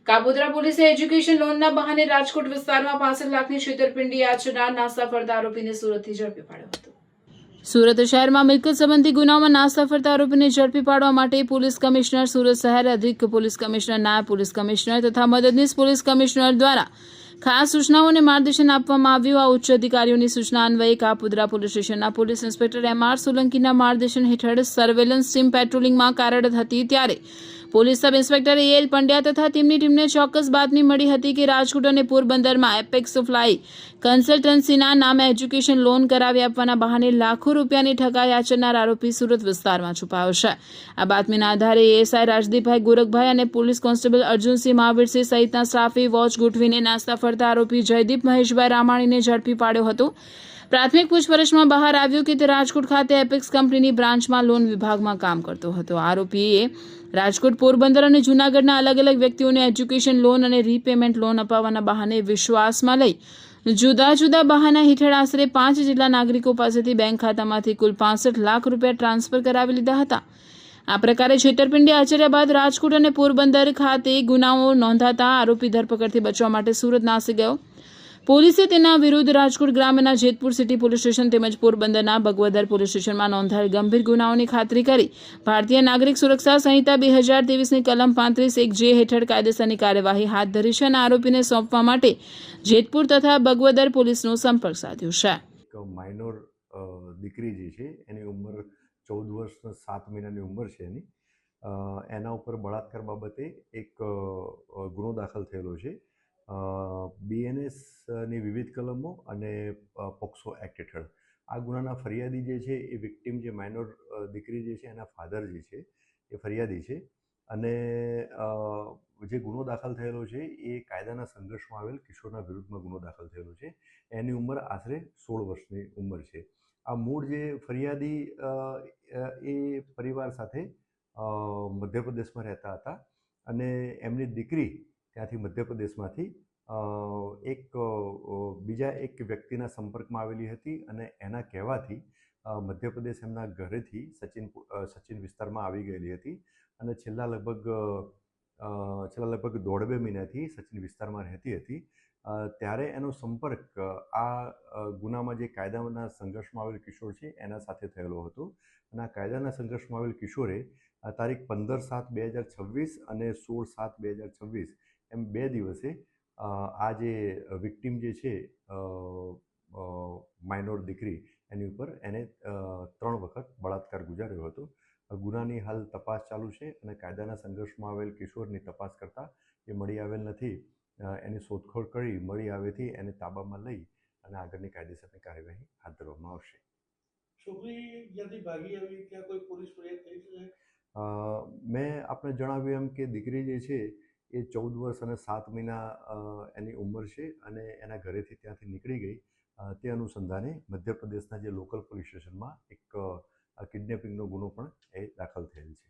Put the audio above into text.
કાપોદ્રા પોલીસે એજ્યુકેશન લોનના બહાને રાજકોટ વિસ્તારમાં 65 લાખની છેતરપિંડી આચરનાર નાસ્તા ફરતા આરોપીને સુરતથી ઝડપી પાડ્યો હતો। સુરત શહેરમાં મિલકત સંબંધી ગુનાઓમાં નાસ્તા ફરતા આરોપીને ઝડપી પાડવા માટે પોલીસ કમિશનર સુરત શહેર, અધિક પોલીસ કમિશનર, નાયબ પોલીસ કમિશનર તથા મદદનીશ પોલીસ કમિશનર દ્વારા ખાસ સૂચનાઓ અને માર્ગદર્શન આપવામાં આવ્યું। આ ઉચ્ચ અધિકારીઓની સૂચના અન્વયે કાપોદ્રા પોલીસ સ્ટેશનના પોલીસ ઇન્સ્પેક્ટર M.R. સોલંકીના માર્ગદર્શન હેઠળ સર્વેલન્સ ટીમ પેટ્રોલિંગમાં કાર્યરત હતી ત્યારે police sub inspector A.L. Pandya તથા તેમની ટીમને ચોક્કસ બાતમી મળી હતી કે રાજકોટ અને પોરબંદરમાં એપેક્સ ફ્લાય કન્સલ્ટન્સીના નામે એજ્યુકેશન લોન કરાવી આપવાના બહાને લાખો રૂપિયાની ઠગાઈ આચરનાર આરોપી સુરત વિસ્તારમાં છુપાયો છે। આ બાતમીના આધારે ASI રાજદીપભાઈ ગોરખભાઈ અને પોલીસ કોન્સ્ટેબલ અર્જુનસિંહ મહાવીરસિંહ સહિતના સ્ટાફે વોચ ગોઠવીને નાસ્તા ફરતા આરોપી જયદીપ મહેશભાઈ રામાણીને ઝડપી પાડ્યો હતો। પ્રાથમિક પૂછપરછમાં બહાર આવ્યું કે તે રાજકોટ ખાતે એપેક્સ કંપનીની બ્રાન્ચમાં લોન વિભાગમાં કામ કરતો હતો। આરોપીએ રાજકોટ, પોરબંદર અને જૂનાગઢના અલગ અલગ વ્યક્તિઓને એજ્યુકેશન લોન અને રીપેમેન્ટ લોન અપાવવાના બહાને વિશ્વાસમાં લઈ જુદા જુદા બહાના હેઠળ આશરે 5 જેટલા નાગરિકો પાસેથી બેંક ખાતામાંથી કુલ 65 લાખ રૂપિયા ટ્રાન્સફર કરાવી લીધા હતા। આ પ્રકારે છેતરપિંડી આચર્યા બાદ રાજકોટ અને પોરબંદર ખાતે ગુનાઓ નોંધાતા આરોપી ધરપકડથી બચવા માટે સુરત નાસી ગયો। પોલીસે તેના વિરુદ્ધ રાજકોટ ગ્રામ્યના જેતપુર સિટી પોલીસ સ્ટેશન તેમજ પોરબંદરના બગવદર પોલીસ સ્ટેશનમાં નોંધાયેલ ગંભીર ગુનાઓની ખાતરી કરી ભારતીય નાગરિક સુરક્ષા સંહિતા 2023ની કલમ 35(1) હેઠળ કાયદેસરની કાર્યવાહી હાથ ધરી છે અને આરોપીને સોંપવા માટે જેતપુર તથા બગવદર પોલીસનો સંપર્ક સાધ્યો છે। માઇનોર દીકરી જે છે એની ઉંમર 14 વર્ષ 7 મહિનાની ઉંમર છે એની એના ઉપર બળાત્કાર બાબતે એક ગુનો દાખલ થયેલો છે। BNSની વિવિધ કલમો અને પોક્સો એક્ટ હેઠળ આ ગુનાના ફરિયાદી જે છે એ વિક્ટિમ જે માઇનોર દીકરી જે છે એના ફાધર જે છે એ ફરિયાદી છે અને જે ગુનો દાખલ થયેલો છે એ કાયદાના સંઘર્ષમાં આવેલ કિશોરના વિરુદ્ધમાં ગુનો દાખલ થયેલો છે। એની ઉંમર આશરે 16 વર્ષની ઉંમર છે। આ મૂળ જે ફરિયાદી એ પરિવાર સાથે મધ્યપ્રદેશમાં રહેતા હતા અને એમની દીકરી ત્યાંથી મધ્યપ્રદેશમાંથી બીજા એક વ્યક્તિના સંપર્કમાં આવેલી હતી અને એના કહેવાથી મધ્યપ્રદેશ એમના ઘરેથી સચિન વિસ્તારમાં આવી ગયેલી હતી અને છેલ્લા લગભગ 1.5-2 મહિનાથી સચિન વિસ્તારમાં રહેતી હતી। ત્યારે એનો સંપર્ક આ ગુનામાં જે કાયદાના સંઘર્ષમાં આવેલ કિશોર છે એના સાથે થયેલો હતો અને આ કાયદાના સંઘર્ષમાં આવેલ કિશોરે તારીખ 15/7/2026 અને 16/7/2026 એમ 2 દિવસે આ જે વિક્ટિમ જે છે માઇનોર દીકરી એની ઉપર એને 3 વખત બળાત્કાર ગુજાર્યો હતો। ગુનાની હાલ તપાસ ચાલુ છે અને કાયદાના સંઘર્ષમાં આવેલ કિશોરની તપાસ કરતાં એ મળી આવેલ નથી। એની શોધખોળ કરી મળી આવેથી એને તાબામાં લઈ અને આગળની કાયદેસરની કાર્યવાહી હાથ ધરવામાં આવશે। છોકરી જ્યાંથી ભાગી આવી ત્યાં કોઈ પોલીસ ફરિયાદ થઈ છે? મેં આપને જણાવ્યું એમ કે દીકરી જે છે એ 14 વર્ષ અને 7 મહિના એની ઉંમર છે અને એના ઘરેથી ત્યાંથી નીકળી ગઈ। તે અનુસંધાને મધ્યપ્રદેશના જે લોકલ પોલીસ સ્ટેશનમાં એક કિડનેપિંગનો ગુનો પણ એ દાખલ થયેલ છે।